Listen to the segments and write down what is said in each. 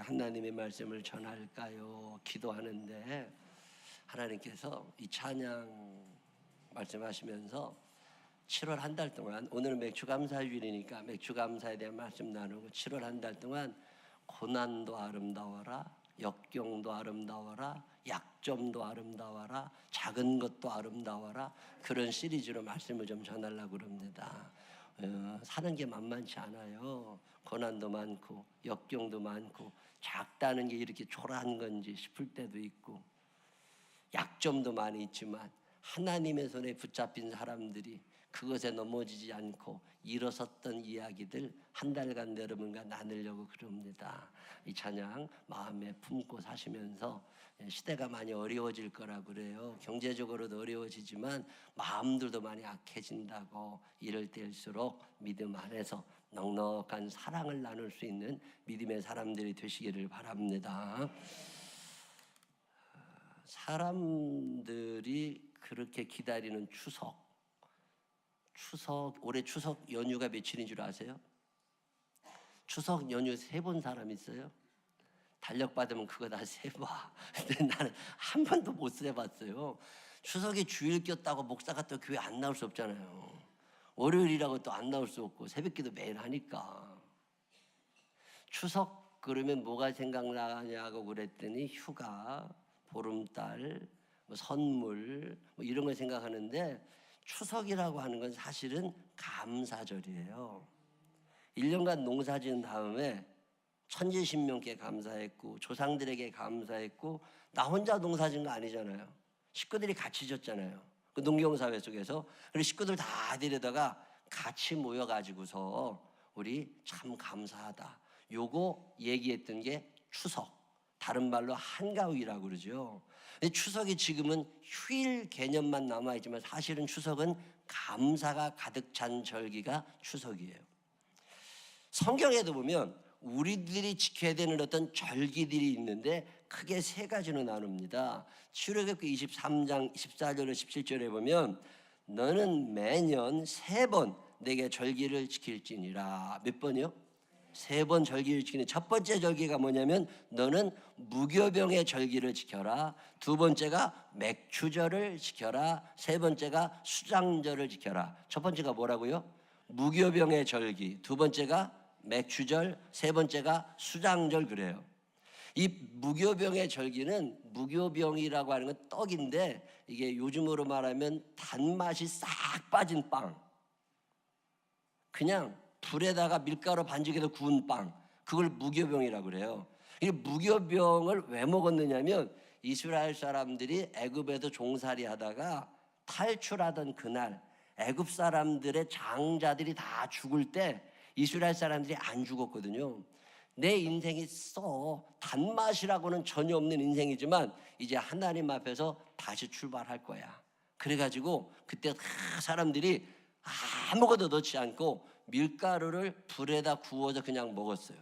하나님의 말씀을 전할까요? 기도하는데 하나님께서 이 찬양 말씀하시면서 7월 한 달 동안, 오늘은 맥주감사주일이니까 맥주감사에 대한 말씀 나누고, 7월 한 달 동안 고난도 아름다워라, 역경도 아름다워라, 약점도 아름다워라, 작은 것도 아름다워라, 그런 시리즈로 말씀을 좀 전하려고 그럽니다. 사는 게 만만치 않아요. 고난도 많고 역경도 많고, 작다는 게 이렇게 초라한 건지 싶을 때도 있고, 약점도 많이 있지만 하나님의 손에 붙잡힌 사람들이 그것에 넘어지지 않고 일어섰던 이야기들 한 달간 여러분과 나누려고 그럽니다. 이 찬양 마음에 품고 사시면서, 시대가 많이 어려워질 거라 그래요. 경제적으로도 어려워지지만 마음들도 많이 악해진다고. 이럴 때일수록 믿음 안에서 넉넉한 사랑을 나눌 수 있는 믿음의 사람들이 되시기를 바랍니다. 사람들이 그렇게 기다리는 추석, 올해 추석 연휴가 며칠인 줄 아세요? 추석 연휴 세본 사람 있어요? 달력 받으면 그거 다 세봐. 근데 나는 한 번도 못 세봤어요. 추석에 주일 꼈다고 목사가 또 교회 안 나올 수 없잖아요. 월요일이라고 또 안 나올 수 없고, 새벽기도 매일 하니까. 추석 그러면 뭐가 생각나냐고 그랬더니 휴가, 보름달, 선물 이런 걸 생각하는데, 추석이라고 하는 건 사실은 감사절이에요. 1년간 농사 지은 다음에 천지신명께 감사했고, 조상들에게 감사했고, 나 혼자 농사 지은 거 아니잖아요. 식구들이 같이 졌잖아요. 그 농경사회 속에서. 그리고 식구들 다 데려다가 같이 모여가지고서 우리 참 감사하다, 요거 얘기했던 게 추석, 다른 말로 한가위라고 그러죠. 근데 추석이 지금은 휴일 개념만 남아있지만 사실은 추석은 감사가 가득 찬 절기가 추석이에요. 성경에도 보면 우리들이 지켜야 되는 어떤 절기들이 있는데 크게 세 가지로 나눕니다. 출애굽기 23장 14절로 17절에 보면, 너는 매년 3번 내게 절기를 지킬지니라. 몇 번이요? 3번 절기를 지키는 첫 번째 절기가 뭐냐면, 너는 무교병의 절기를 지켜라. 두 번째가 맥추절을 지켜라. 세 번째가 수장절을 지켜라. 첫 번째가 뭐라고요? 무교병의 절기, 두 번째가 맥추절, 세 번째가 수장절 그래요. 이 무교병의 절기는, 무교병이라고 하는 건 떡인데, 이게 요즘으로 말하면 단맛이 싹 빠진 빵, 그냥 불에다가 밀가루 반죽해서 구운 빵, 그걸 무교병이라고 그래요. 이 무교병을 왜 먹었느냐면, 이스라엘 사람들이 애굽에서 종살이 하다가 탈출하던 그날, 애굽 사람들의 장자들이 다 죽을 때 이스라엘 사람들이 안 죽었거든요. 내 인생이 단맛이라고는 전혀 없는 인생이지만 이제 하나님 앞에서 다시 출발할 거야. 그래가지고 그때 다 사람들이 아무것도 넣지 않고 밀가루를 불에다 구워서 그냥 먹었어요.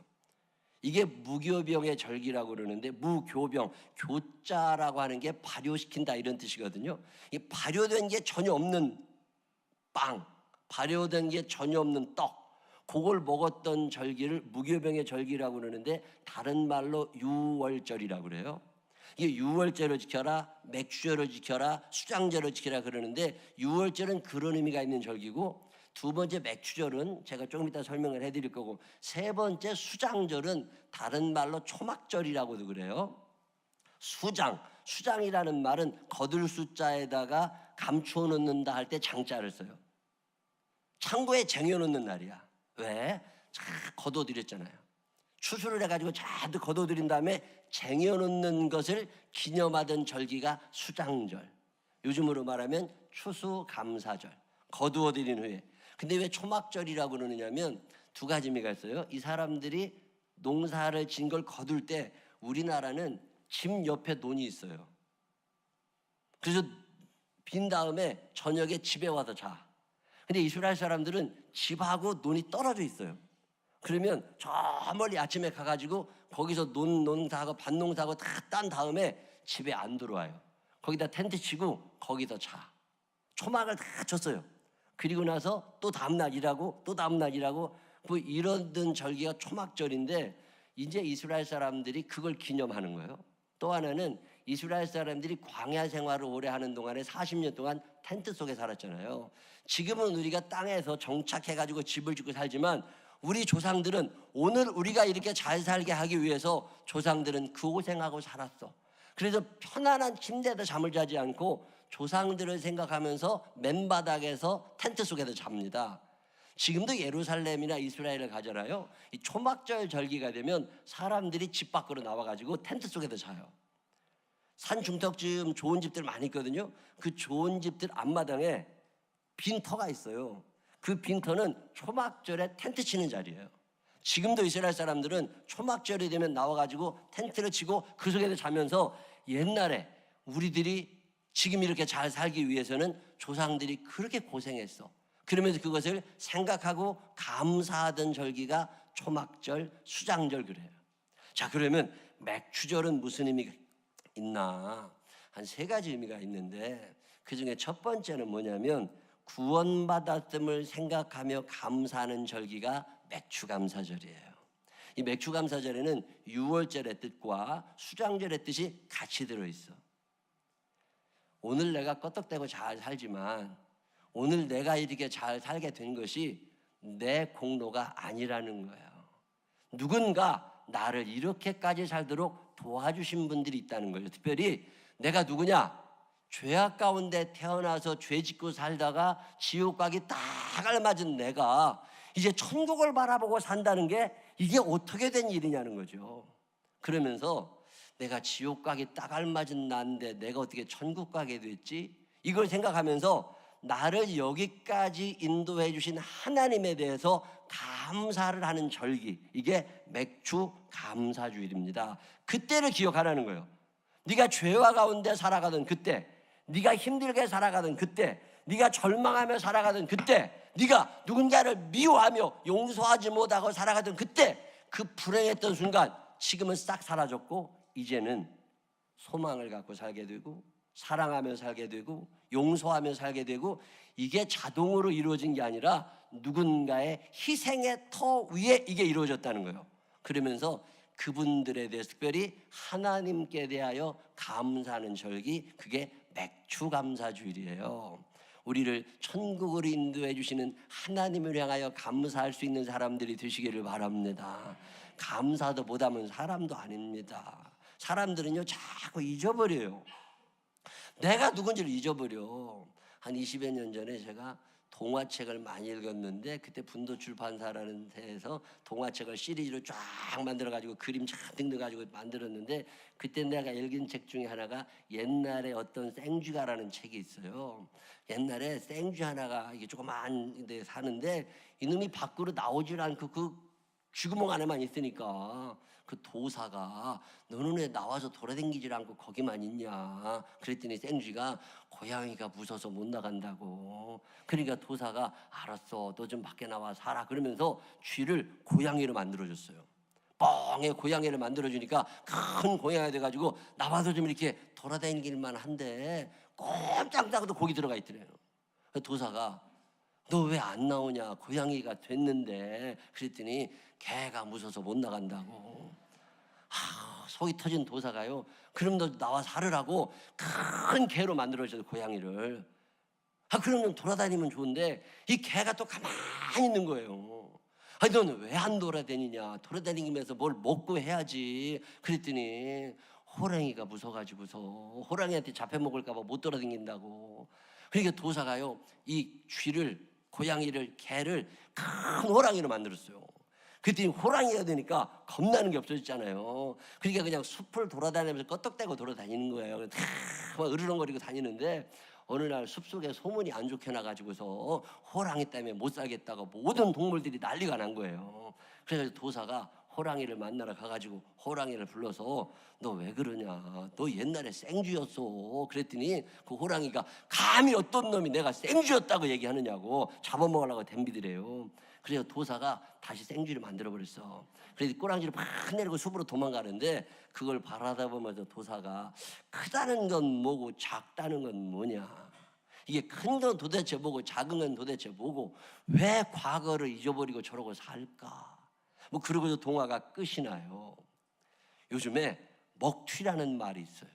이게 무교병의 절기라고 그러는데, 무교병, 교자라고 하는 게 발효시킨다 이런 뜻이거든요. 이 발효된 게 전혀 없는 빵, 발효된 게 전혀 없는 떡, 그걸 먹었던 절기를 무교병의 절기라고 그러는데, 다른 말로 유월절이라고 그래요. 이게 유월절을 지켜라, 맥주절을 지켜라, 수장절을 지켜라 그러는데, 유월절은 그런 의미가 있는 절기고, 두 번째 맥주절은 제가 조금 이따 설명을 해드릴 거고, 세 번째 수장절은 다른 말로 초막절이라고도 그래요. 수장이라는 말은 거둘 숫자에다가 감추어 놓는다 할 때 장자를 써요. 창고에 쟁여놓는 날이야. 왜? 쫙 걷어들였잖아요. 추수를 해가지고 잔뜩 걷어들인 다음에 쟁여놓는 것을 기념하던 절기가 수장절, 요즘으로 말하면 추수감사절, 거두어들인 후에. 근데 왜 초막절이라고 그러느냐면, 두 가지 의미가 있어요. 이 사람들이 농사를 진 걸 거둘 때, 우리나라는 집 옆에 논이 있어요. 그래서 빈 다음에 저녁에 집에 와서 자. 근데 이스라엘 사람들은 집하고 논이 떨어져 있어요. 그러면 저 멀리 아침에 가가지고 거기서 농사하고 밭농사하고 다 딴 다음에 집에 안 들어와요. 거기다 텐트 치고 거기서 자. 초막을 다 쳤어요. 그리고 나서 또 다음날 일하고 또 다음날 일하고, 뭐 이러던 절기가 초막절인데, 이제 이스라엘 사람들이 그걸 기념하는 거예요. 또 하나는 이스라엘 사람들이 광야 생활을 오래 하는 동안에 40년 동안 텐트 속에 살았잖아요. 지금은 우리가 땅에서 정착해가지고 집을 짓고 살지만 우리 조상들은 오늘 우리가 이렇게 잘 살게 하기 위해서 조상들은 그 고생하고 살았어. 그래서 편안한 침대에도 잠을 자지 않고 조상들을 생각하면서 맨바닥에서 텐트 속에서 잡니다. 지금도 예루살렘이나 이스라엘을 가잖아요. 이 초막절 절기가 되면 사람들이 집 밖으로 나와가지고 텐트 속에서 자요. 산 중턱쯤 좋은 집들 많이 있거든요. 그 좋은 집들 앞마당에 빈터가 있어요. 그 빈터는 초막절에 텐트 치는 자리예요. 지금도 이스라엘 사람들은 초막절이 되면 나와가지고 텐트를 치고 그 속에서 자면서 옛날에 우리들이 지금 이렇게 잘 살기 위해서는 조상들이 그렇게 고생했어. 그러면서 그것을 생각하고 감사하던 절기가 초막절, 수장절 그래요. 자, 그러면 맥추절은 무슨 의미가 있나? 한 3가지 의미가 있는데 그중에 첫 번째는 뭐냐면 구원받았음을 생각하며 감사하는 절기가 맥추감사절이에요. 이 맥추감사절에는 유월절의 뜻과 수장절의 뜻이 같이 들어있어. 오늘 내가 껐덕대고 잘 살지만 오늘 내가 이렇게 잘 살게 된 것이 내 공로가 아니라는 거예요. 누군가 나를 이렇게까지 살도록 도와주신 분들이 있다는 거예요. 특별히 내가 누구냐? 죄악 가운데 태어나서 죄 짓고 살다가 지옥 가기 딱 알맞은 내가 이제 천국을 바라보고 산다는 게 이게 어떻게 된 일이냐는 거죠. 그러면서 내가 지옥 가기 딱 알맞은 나인데 내가 어떻게 천국 가게 됐지? 이걸 생각하면서 나를 여기까지 인도해 주신 하나님에 대해서 감사를 하는 절기, 이게 맥추 감사주일입니다. 그때를 기억하라는 거예요. 네가 죄와 가운데 살아가던 그때, 네가 힘들게 살아가던 그때, 네가 절망하며 살아가던 그때, 네가 누군가를 미워하며 용서하지 못하고 살아가던 그때, 그 불행했던 순간 지금은 싹 사라졌고 이제는 소망을 갖고 살게 되고 사랑하며 살게 되고 용서하며 살게 되고, 이게 자동으로 이루어진 게 아니라 누군가의 희생의 터 위에 이게 이루어졌다는 거예요. 그러면서 그분들에 대해서 특별히 하나님께 대하여 감사하는 절기, 그게 맥추감사주일이에요. 우리를 천국으로 인도해 주시는 하나님을 향하여 감사할 수 있는 사람들이 되시기를 바랍니다. 감사도 못하면 사람도 아닙니다. 사람들은요 자꾸 잊어버려요. 내가 누군지를 잊어버려. 한 20여 년 전에 제가 동화책을 많이 읽었는데 그때 분도 출판사라는 데에서 동화책을 시리즈로 쫙 만들어가지고 그림 잔뜩 넣어가지고 만들었는데, 그때 내가 읽은 책 중에 하나가 옛날에 어떤 생쥐가라는 책이 있어요. 옛날에 생쥐 하나가 이게 조그만 데 사는데 이놈이 밖으로 나오질 않고 그 쥐구멍 안에만 있으니까 그 도사가 너는 왜 나와서 돌아다니질 않고 거기만 있냐 그랬더니 생쥐가 고양이가 무서워서 못 나간다고. 그러니까 도사가 알았어, 너 좀 밖에 나와 살아 그러면서 쥐를 고양이로 만들어줬어요. 뻥에 고양이를 만들어주니까 큰 고양이가 돼가지고 나와서 좀 이렇게 돌아다니길만 한데 꼼짝도 거기 들어가 있더래요. 도사가 너 왜 안 나오냐, 고양이가 됐는데. 그랬더니 개가 무서워서 못 나간다고. 속이 터진 도사가요, 그럼 너 나와 살으라고 큰 개로 만들어줘서 고양이를. 그럼 좀 돌아다니면 좋은데 이 개가 또 가만히 있는 거예요. 아니 너는 왜 안 돌아다니냐, 돌아다니면서 뭘 먹고 해야지. 그랬더니 호랑이가 무서워가지고서 호랑이한테 잡혀먹을까 봐 못 돌아다닌다고. 그러니까 도사가요 이 쥐를, 고양이를, 개를 큰 호랑이로 만들었어요. 그랬더니 호랑이가 되니까 겁나는 게 없어졌잖아요. 그러니까 그냥 숲을 돌아다니면서 껐떡대고 돌아다니는 거예요. 막 으르렁거리고 다니는데 어느 날 숲속에 소문이 안 좋게 나가지고서 호랑이 때문에 못 살겠다고 모든 동물들이 난리가 난 거예요. 그래서 도사가 호랑이를 만나러 가가지고 호랑이를 불러서 너 왜 그러냐, 너 옛날에 생쥐였어. 그랬더니 그 호랑이가 감히 어떤 놈이 내가 생쥐였다고 얘기하느냐고 잡아먹으려고 덤비더래요. 그래서 도사가 다시 생쥐를 만들어버렸어. 그래서 꼬랑지를 팍 내리고 숲으로 도망가는데 그걸 바라다 보면서 도사가 크다는 건 뭐고 작다는 건 뭐냐, 이게 큰 건 도대체 뭐고 작은 건 도대체 뭐고, 왜 과거를 잊어버리고 저러고 살까, 뭐 그러고도 동화가 끝이 나요. 요즘에 먹튀라는 말이 있어요.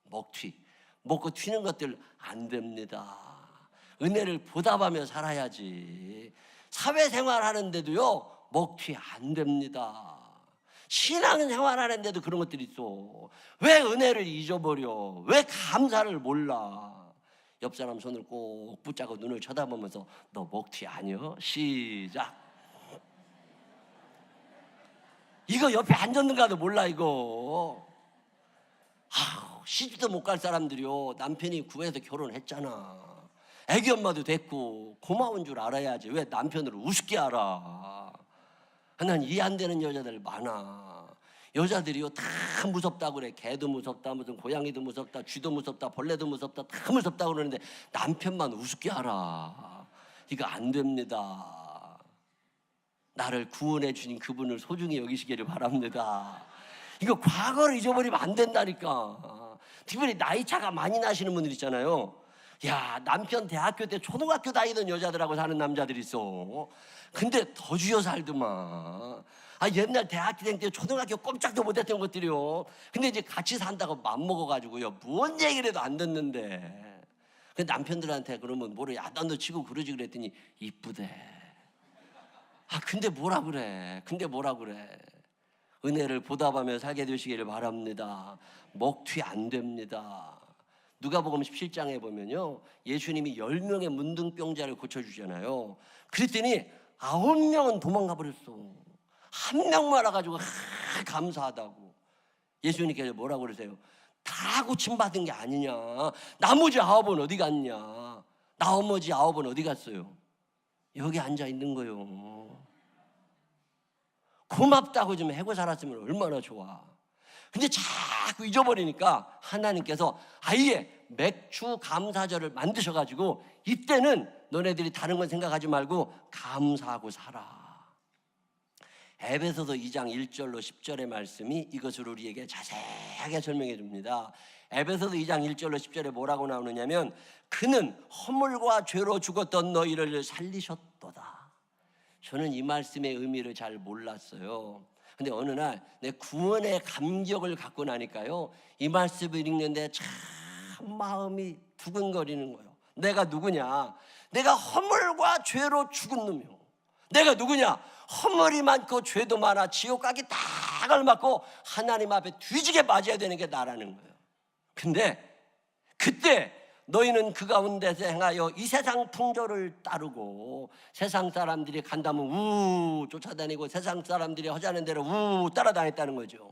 먹튀. 먹고 튀는 것들 안 됩니다. 은혜를 보답하며 살아야지. 사회생활 하는데도요, 먹튀 안 됩니다. 신앙생활 하는데도 그런 것들이 있어. 왜 은혜를 잊어버려? 왜 감사를 몰라? 옆 사람 손을 꼭 붙잡고 눈을 쳐다보면서 너 먹튀 아니여? 시작. 이거 옆에 앉았는가도 몰라 이거. 시집도 못 갈 사람들이요, 남편이 구해서 결혼했잖아. 애기 엄마도 됐고 고마운 줄 알아야지. 왜 남편을 우습게 알아? 난 이해 안 되는 여자들 많아. 여자들이요 다 무섭다고 그래. 개도 무섭다, 무슨 고양이도 무섭다, 쥐도 무섭다, 벌레도 무섭다, 다 무섭다고 그러는데 남편만 우습게 알아. 이거 안 됩니다. 나를 구원해 주신 그분을 소중히 여기시기를 바랍니다. 이거 과거를 잊어버리면 안 된다니까. 특별히 나이 차가 많이 나시는 분들 있잖아요. 야, 남편 대학교 때 초등학교 다니던 여자들하고 사는 남자들이 있어. 근데 더 쥐어 살더만. 옛날 대학생 때 초등학교 꼼짝도 못했던 것들이요. 근데 이제 같이 산다고 맘먹어가지고요, 뭔 얘기를 해도 안 듣는데. 그 남편들한테 그러면 뭐래, 야단도 치고 그러지 그랬더니 이쁘대. 근데 뭐라 그래. 은혜를 보답하며 살게 되시기를 바랍니다. 먹튀 안 됩니다. 누가복음 17장에 보면요, 예수님이 10명의 문둥병자를 고쳐주잖아요. 그랬더니 9명은 도망가 버렸어. 한 명만 와가지고 감사하다고. 예수님께서 뭐라고 그러세요? 다 고침받은 게 아니냐. 나머지 9은 어디 갔냐. 나머지 9은 어디 갔어요? 여기 앉아 있는 거요. 고맙다고 좀 해고 살았으면 얼마나 좋아. 근데 자꾸 잊어버리니까 하나님께서 아예 맥주 감사절을 만드셔가지고 이때는 너네들이 다른 건 생각하지 말고 감사하고 살아. 에베소서 2장 1절로 10절의 말씀이 이것을 우리에게 자세하게 설명해 줍니다. 에베소서 2장 1절로 10절에 뭐라고 나오느냐면, 그는 허물과 죄로 죽었던 너희를 살리셨도다. 저는 이 말씀의 의미를 잘 몰랐어요. 근데 어느 날 내 구원의 감격을 갖고 나니까요, 이 말씀을 읽는데 참 마음이 두근거리는 거예요. 내가 누구냐? 내가 허물과 죄로 죽은 놈이요. 내가 누구냐? 허물이 많고 죄도 많아 지옥 가기 딱 알맞고 하나님 앞에 뒤지게 맞아야 되는 게 나라는 거예요. 근데 그때 너희는 그 가운데서 행하여 이 세상 풍조를 따르고, 세상 사람들이 간다면 우 쫓아다니고 세상 사람들이 하자는 대로 우 따라다녔다는 거죠.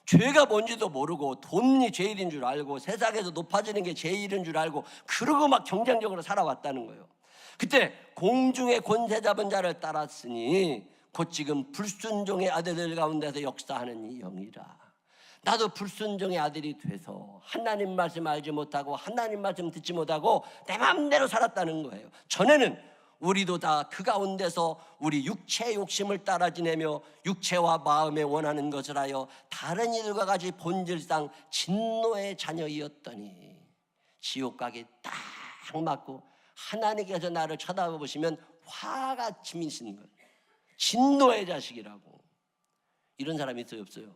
죄가 뭔지도 모르고 돈이 제일인 줄 알고 세상에서 높아지는 게 제일인 줄 알고 그러고 막 경쟁적으로 살아왔다는 거예요. 그때 공중의 권세 잡은 자를 따랐으니 곧 지금 불순종의 아들들 가운데서 역사하는 이 영이라. 나도 불순종의 아들이 돼서 하나님 말씀 알지 못하고 하나님 말씀 듣지 못하고 내 마음대로 살았다는 거예요. 전에는 우리도 다 그 가운데서 우리 육체의 욕심을 따라 지내며 육체와 마음에 원하는 것을 하여 다른 이들과 같이 본질상 진노의 자녀이었더니 지옥 가기 딱 맞고 하나님께서 나를 쳐다보시면 화가 치미시는 거예요. 진노의 자식이라고. 이런 사람이 있어요, 없어요?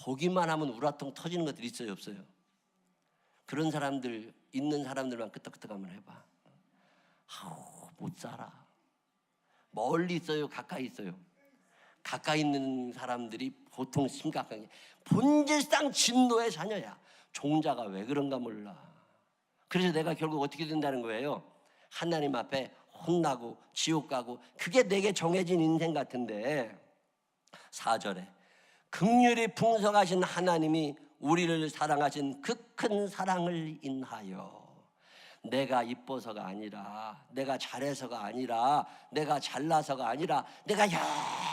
보기만 하면 우라통 터지는 것들이 있어요, 없어요? 그런 사람들, 있는 사람들만 끄떡끄떡 한번 해봐. 못 살아. 멀리 있어요, 가까이 있어요? 가까이 있는 사람들이 보통 심각하게 본질상 진노의 자녀야. 종자가 왜 그런가 몰라. 그래서 내가 결국 어떻게 된다는 거예요? 하나님 앞에 혼나고 지옥 가고, 그게 내게 정해진 인생 같은데, 4절에 긍휼이 풍성하신 하나님이 우리를 사랑하신 그 큰 사랑을 인하여, 내가 이뻐서가 아니라, 내가 잘해서가 아니라, 내가 잘나서가 아니라, 내가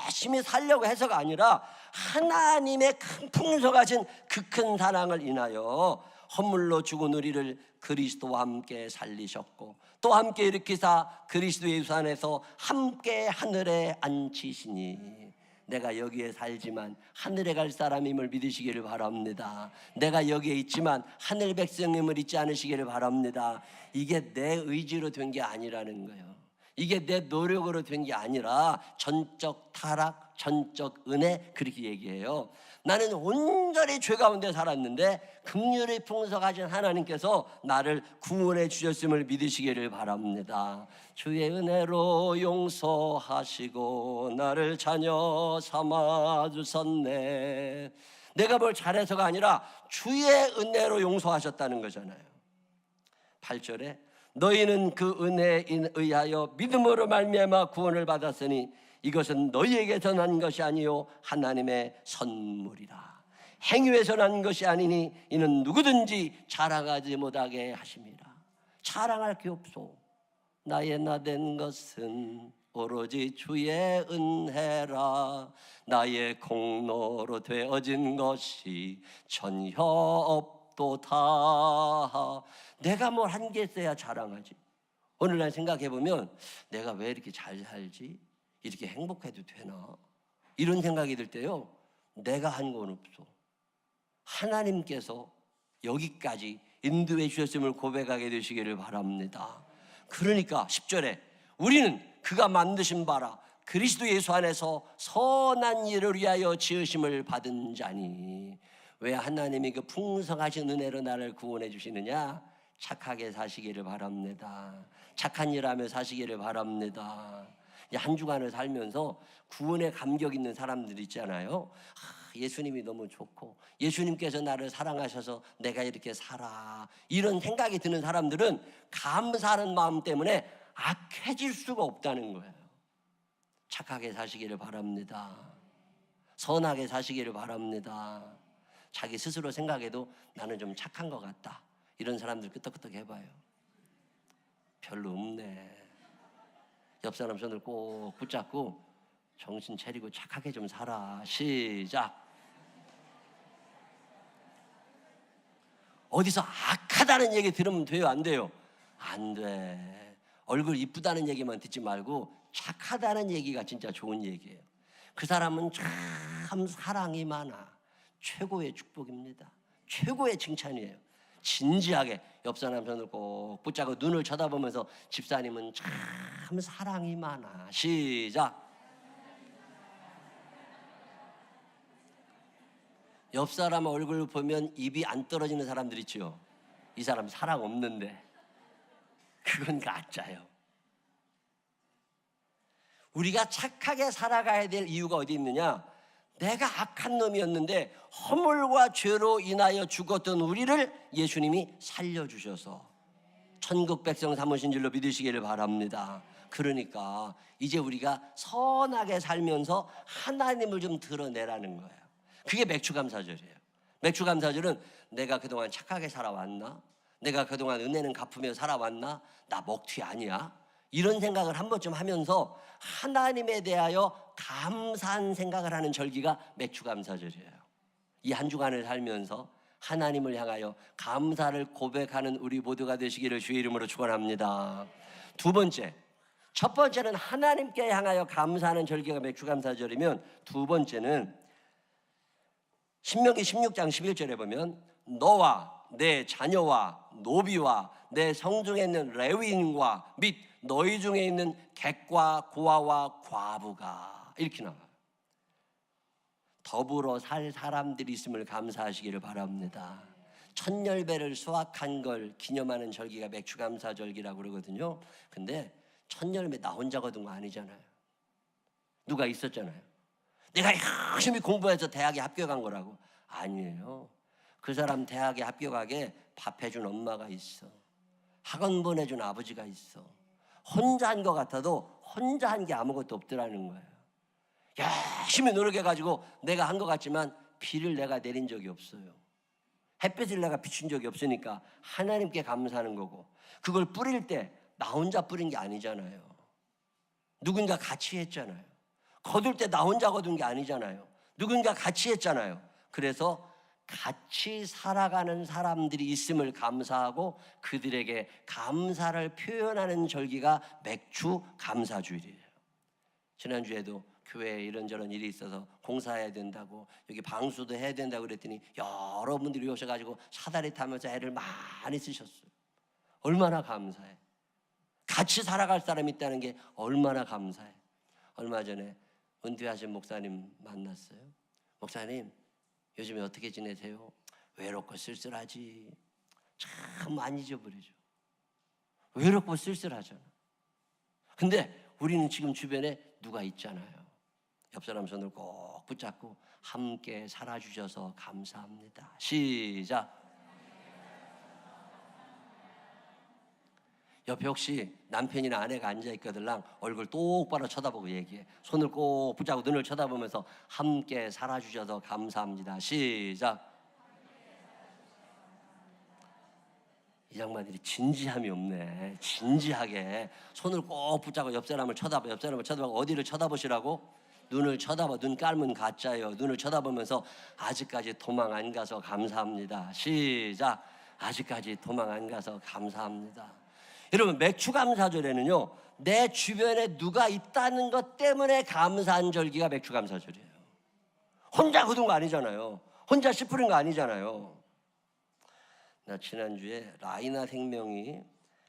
열심히 살려고 해서가 아니라 하나님의 큰 풍성하신 그 큰 사랑을 인하여 허물로 죽은 우리를 그리스도와 함께 살리셨고 또 함께 일으키사 그리스도 예수 안에서 함께 하늘에 앉히시니, 내가 여기에 살지만 하늘에 갈 사람임을 믿으시기를 바랍니다. 내가 여기에 있지만 하늘 백성임을 잊지 않으시기를 바랍니다. 이게 내 의지로 된 게 아니라는 거예요. 이게 내 노력으로 된 게 아니라 전적 타락, 전적 은혜, 그렇게 얘기해요. 나는 온전히 죄 가운데 살았는데 긍휼의 풍성하신 하나님께서 나를 구원해 주셨음을 믿으시기를 바랍니다. 주의 은혜로 용서하시고 나를 자녀 삼아 주셨네. 내가 뭘 잘해서가 아니라 주의 은혜로 용서하셨다는 거잖아요. 8절에 너희는 그 은혜에 의하여 믿음으로 말미암아 구원을 받았으니 이것은 너희에게서 난 것이 아니요 하나님의 선물이라. 행위에서 난 것이 아니니 이는 누구든지 자랑하지 못하게 하심이라. 자랑할 게 없어. 나의 나된 것은 오로지 주의 은혜라. 나의 공로로 되어진 것이 전혀 없도다. 내가 뭘 한 게 있어야 자랑하지. 오늘날 생각해보면 내가 왜 이렇게 잘 살지? 이렇게 행복해도 되나? 이런 생각이 들 때요, 내가 한 건 없어. 하나님께서 여기까지 인도해 주셨음을 고백하게 되시기를 바랍니다. 그러니까 10절에 우리는 그가 만드신 바라 그리스도 예수 안에서 선한 일을 위하여 지으심을 받은 자니. 왜 하나님이 그 풍성하신 은혜로 나를 구원해 주시느냐? 착하게 사시기를 바랍니다. 착한 일 하며 사시기를 바랍니다. 한 주간을 살면서 구원에 감격 있는 사람들 있잖아요. 예수님이 너무 좋고 예수님께서 나를 사랑하셔서 내가 이렇게 살아, 이런 생각이 드는 사람들은 감사하는 마음 때문에 악해질 수가 없다는 거예요. 착하게 사시기를 바랍니다. 선하게 사시기를 바랍니다. 자기 스스로 생각해도 나는 좀 착한 것 같다, 이런 사람들 끄떡끄떡 해봐요. 별로 없네. 옆 사람 손을 꼭 붙잡고 정신 차리고 착하게 좀 살아. 시작. 어디서 악하다는 얘기 들으면 돼요, 안 돼요? 안 돼. 얼굴 이쁘다는 얘기만 듣지 말고 착하다는 얘기가 진짜 좋은 얘기예요. 그 사람은 참 사랑이 많아. 최고의 축복입니다. 최고의 칭찬이에요. 진지하게 옆 사람 손을 꼭 붙잡고 눈을 쳐다보면서 집사님은 참 사랑이 많아. 시작. 옆 사람 얼굴 보면 입이 안 떨어지는 사람들 있죠. 이 사람 사랑 없는데. 그건 가짜예요. 우리가 착하게 살아가야 될 이유가 어디 있느냐? 내가 악한 놈이었는데 허물과 죄로 인하여 죽었던 우리를 예수님이 살려주셔서 천국 백성 삼으신 줄로 믿으시기를 바랍니다. 그러니까 이제 우리가 선하게 살면서 하나님을 좀 드러내라는 거예요. 그게 맥추감사절이에요. 맥추감사절은 내가 그동안 착하게 살아왔나? 내가 그동안 은혜는 갚으며 살아왔나? 나 먹튀 아니야? 이런 생각을 한 번쯤 하면서 하나님에 대하여 감사한 생각을 하는 절기가 맥추감사절이에요. 이 한 주간을 살면서 하나님을 향하여 감사를 고백하는 우리 모두가 되시기를 주의 이름으로 축원합니다. 두 번째, 첫 번째는 하나님께 향하여 감사하는 절기가 맥추감사절이면, 두 번째는 신명기 16장 11절에 보면 너와 내 자녀와 노비와 내 성중에 있는 레위인과 및 너희 중에 있는 객과 고아와 과부가, 이렇게 나와요. 더불어 살 사람들이 있음을 감사하시기를 바랍니다. 천열배를 수확한 걸 기념하는 절기가 맥추감사절기라고 그러거든요. 근데 천열배 나 혼자 거둔 거 아니잖아요. 누가 있었잖아요. 내가 열심히 공부해서 대학에 합격한 거라고. 아니에요. 그 사람 대학에 합격하게 밥 해준 엄마가 있어. 학원 보내준 아버지가 있어. 혼자 한 것 같아도 혼자 한 게 아무것도 없더라는 거예요. 열심히 노력해가지고 내가 한 것 같지만 비를 내가 내린 적이 없어요. 햇빛을 내가 비춘 적이 없으니까 하나님께 감사하는 거고, 그걸 뿌릴 때 나 혼자 뿌린 게 아니잖아요. 누군가 같이 했잖아요. 거둘 때 나 혼자 거둔 게 아니잖아요. 누군가 같이 했잖아요. 그래서 같이 살아가는 사람들이 있음을 감사하고 그들에게 감사를 표현하는 절기가 맥추 감사주일이에요. 지난주에도 교회에 이런저런 일이 있어서 공사해야 된다고, 여기 방수도 해야 된다고 그랬더니 여러분들이 오셔가지고 사다리 타면서 애를 많이 쓰셨어요. 얼마나 감사해. 같이 살아갈 사람이 있다는 게 얼마나 감사해. 얼마 전에 은퇴하신 목사님 만났어요. 목사님, 요즘에 어떻게 지내세요? 외롭고 쓸쓸하지. 참 많이 잊어버리죠. 외롭고 쓸쓸하잖아. 근데 우리는 지금 주변에 누가 있잖아요. 옆 사람 손을 꼭 붙잡고 함께 살아주셔서 감사합니다. 시작. 옆에 혹시 남편이나 아내가 앉아있거들랑 얼굴 똑바로 쳐다보고 얘기해. 손을 꼭 붙잡고 눈을 쳐다보면서 함께 살아주셔서 감사합니다. 시작. 이 양반들이 진지함이 없네. 진지하게 손을 꼭 붙잡고 옆 사람을 쳐다보고 어디를 쳐다보시라고? 눈을 쳐다봐. 눈 깔면 가짜예요. 눈을 쳐다보면서 아직까지 도망 안 가서 감사합니다. 시작. 아직까지 도망 안 가서 감사합니다. 여러분, 맥추감사절에는요, 내 주변에 누가 있다는 것 때문에 감사한 절기가 맥추감사절이에요. 혼자 거둔 거 아니잖아요. 혼자 씨 뿌린 거 아니잖아요. 나 지난주에 라이나 생명이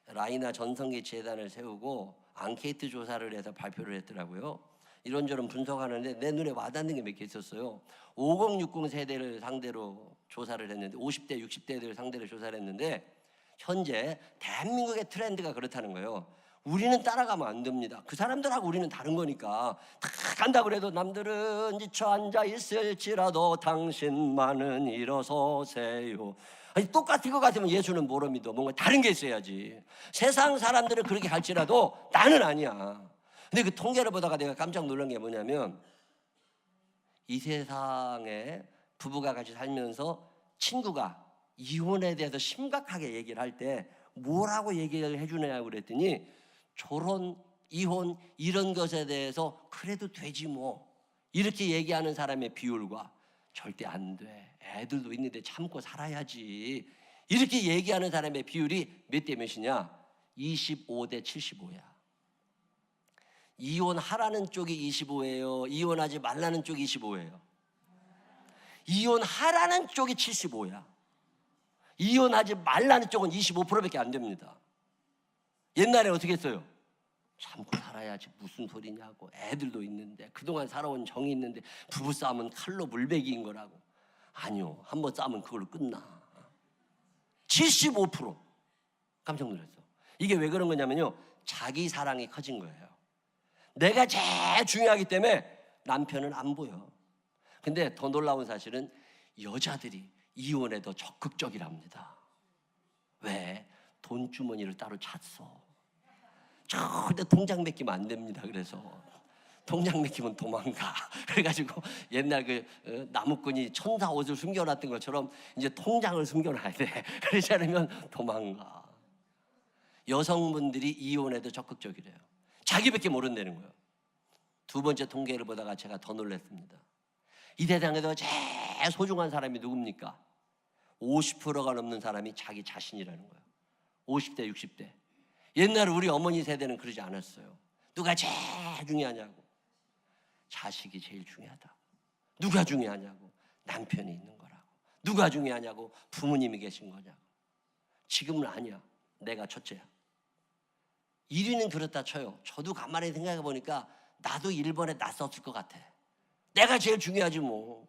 라이나 전성기 재단을 세우고 앙케이트 조사를 해서 발표를 했더라고요. 이런저런 분석하는데 내 눈에 와닿는 게 몇 개 있었어요. 5060 세대를 상대로 조사를 했는데 50대 60대들 상대로 조사를 했는데 현재 대한민국의 트렌드가 그렇다는 거예요. 우리는 따라가면 안 됩니다. 그 사람들하고 우리는 다른 거니까. 다 간다 그래도 남들은 지쳐 앉아 있을지라도 당신만은 일어서세요. 아니, 똑같은 것 같으면 예수는 뭐로 믿어? 뭔가 다른 게 있어야지. 세상 사람들은 그렇게 갈지라도 나는 아니야. 근데 그 통계를 보다가 내가 깜짝 놀란 게 뭐냐면, 이 세상에 부부가 같이 살면서 친구가 이혼에 대해서 심각하게 얘기를 할 때 뭐라고 얘기를 해주냐고 그랬더니, 결혼, 이혼 이런 것에 대해서 그래도 되지 뭐 이렇게 얘기하는 사람의 비율과 절대 안 돼, 애들도 있는데 참고 살아야지 이렇게 얘기하는 사람의 비율이 몇 대 몇이냐? 25대 75야. 이혼하라는 쪽이 25예요. 이혼하지 말라는 쪽이 25예요. 이혼하라는 쪽이 75야. 이혼하지 말라는 쪽은 25%밖에 안 됩니다. 옛날에 어떻게 했어요? 참고 살아야지 무슨 소리냐고, 애들도 있는데 그동안 살아온 정이 있는데 부부싸움은 칼로 물베기인 거라고. 아니요, 한번 싸우면 그걸로 끝나. 75%. 깜짝 놀랐어. 이게 왜 그런 거냐면요, 자기 사랑이 커진 거예요. 내가 제일 중요하기 때문에 남편은 안 보여. 근데 더 놀라운 사실은 여자들이 이혼에 더 적극적이랍니다. 왜? 돈주머니를 따로 찼어. 절대 통장 맡기면 안 됩니다. 그래서 통장 맡기면 도망가. 그래가지고 옛날 그 나무꾼이 천사 옷을 숨겨놨던 것처럼 이제 통장을 숨겨놔야 돼. 그러지 않으면 도망가. 여성분들이 이혼에도 적극적이래요. 자기밖에 모른다는 거예요. 두 번째 통계를 보다가 제가 더 놀랐습니다. 이 세상에서 제일 소중한 사람이 누굽니까? 50%가 넘는 사람이 자기 자신이라는 거예요. 50대 60대. 옛날에 우리 어머니 세대는 그러지 않았어요. 누가 제일 중요하냐고. 자식이 제일 중요하다. 누가 중요하냐고. 남편이 있는 거라고. 누가 중요하냐고. 부모님이 계신 거냐고. 지금은 아니야. 내가 첫째야. 1위는 그렇다 쳐요. 저도 가만히 생각해 보니까 나도 1번에 낯섰을 것 같아. 내가 제일 중요하지 뭐.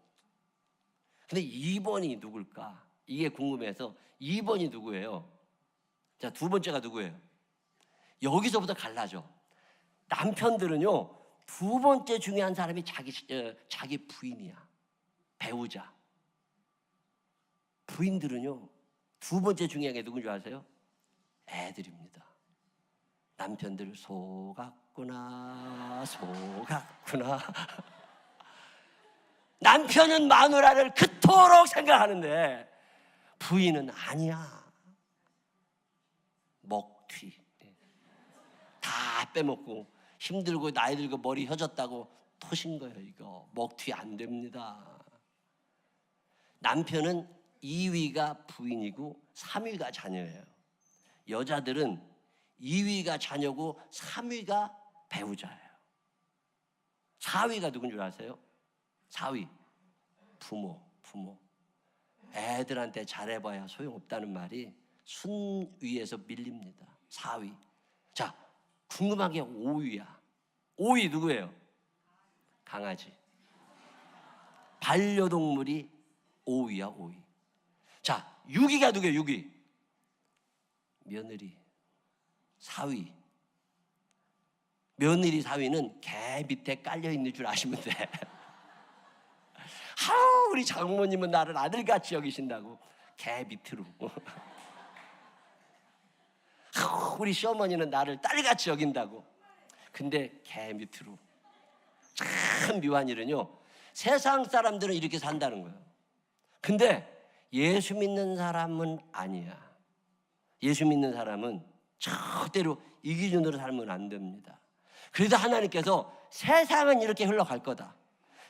근데 2번이 누굴까? 이게 궁금해서 2번이 누구예요? 자, 두 번째가 누구예요? 여기서부터 갈라져. 남편들은요, 두 번째 중요한 사람이 자기 부인이야. 배우자. 부인들은요, 두 번째 중요한 게 누군지 아세요? 애들입니다. 남편들 속았구나. 남편은 마누라를 그토록 생각하는데 부인은 아니야. 먹튀. 다 빼먹고 힘들고 나이 들고 머리 혀졌다고 토신 거예요. 이거 먹튀 안 됩니다. 남편은 2위가 부인이고 3위가 자녀예요. 여자들은 2위가 자녀고 3위가 배우자예요. 4위가 누군 줄 아세요? 4위 부모. 애들한테 잘해봐야 소용없다는 말이 순위에서 밀립니다. 4위. 자, 궁금한 게 5위야. 5위 누구예요? 강아지. 반려동물이 5위야, 5위. 자, 6위가 누구예요? 6위. 며느리. 4위. 며느리 4위는 개 밑에 깔려있는 줄 아시면 돼. 우리 장모님은 나를 아들같이 여기신다고. 개 밑으로. 우리 시어머니는 나를 딸같이 여긴다고. 근데 개 밑으로. 참 묘한 일은요, 세상 사람들은 이렇게 산다는 거예요. 근데 예수 믿는 사람은 아니야. 예수 믿는 사람은 절대로 이 기준으로 살면 안 됩니다. 그래서 하나님께서 세상은 이렇게 흘러갈 거다.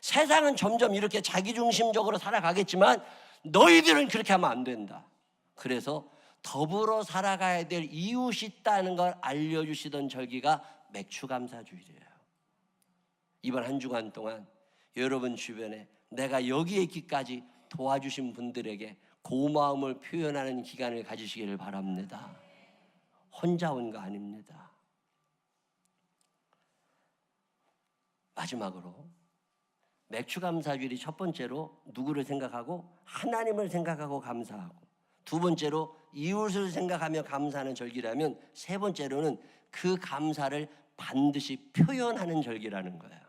세상은 점점 이렇게 자기중심적으로 살아가겠지만 너희들은 그렇게 하면 안 된다. 그래서 더불어 살아가야 될 이웃이 있다는 걸 알려주시던 절기가 맥추감사주일이에요. 이번 한 주간 동안 여러분 주변에 내가 여기에 있기까지 도와주신 분들에게 고마움을 표현하는 기간을 가지시기를 바랍니다. 혼자 온 거 아닙니다. 마지막으로 맥추감사주일이 첫 번째로 누구를 생각하고 하나님을 생각하고 감사하고, 두 번째로 이웃을 생각하며 감사하는 절기라면, 세 번째로는 그 감사를 반드시 표현하는 절기라는 거예요.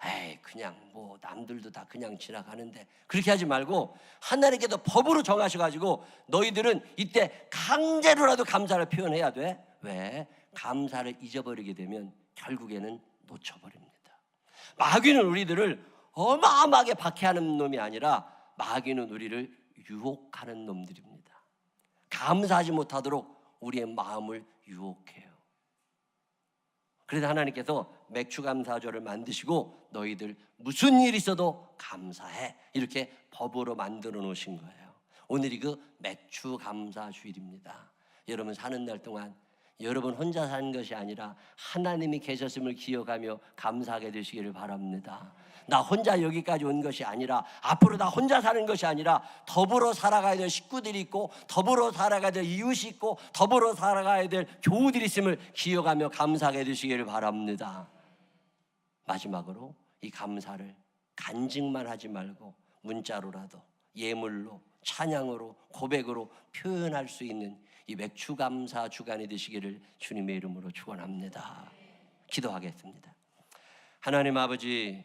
에이, 그냥 뭐 남들도 다 그냥 지나가는데, 그렇게 하지 말고 하나님께서 법으로 정하셔가지고 너희들은 이때 강제로라도 감사를 표현해야 돼. 왜? 감사를 잊어버리게 되면 결국에는 놓쳐버립니다. 마귀는 우리들을 어마어마하게 박해하는 놈이 아니라 마귀는 우리를 유혹하는 놈들입니다. 감사하지 못하도록 우리의 마음을 유혹해요. 그래서 하나님께서 맥추감사절을 만드시고 너희들 무슨 일이 있어도 감사해, 이렇게 법으로 만들어 놓으신 거예요. 오늘이 그 맥추감사주일입니다. 여러분 사는 날 동안 여러분 혼자 사는 것이 아니라 하나님이 계셨음을 기억하며 감사하게 되시기를 바랍니다. 나 혼자 여기까지 온 것이 아니라, 앞으로 나 혼자 사는 것이 아니라 더불어 살아가야 될 식구들이 있고, 더불어 살아가야 될 이웃이 있고, 더불어 살아가야 될 교우들이 있음을 기억하며 감사하게 되시기를 바랍니다. 마지막으로 이 감사를 간증만 하지 말고 문자로라도, 예물로, 찬양으로, 고백으로 표현할 수 있는 이 맥추감사 주간이 되시기를 주님의 이름으로 축원합니다. 기도하겠습니다. 하나님 아버지,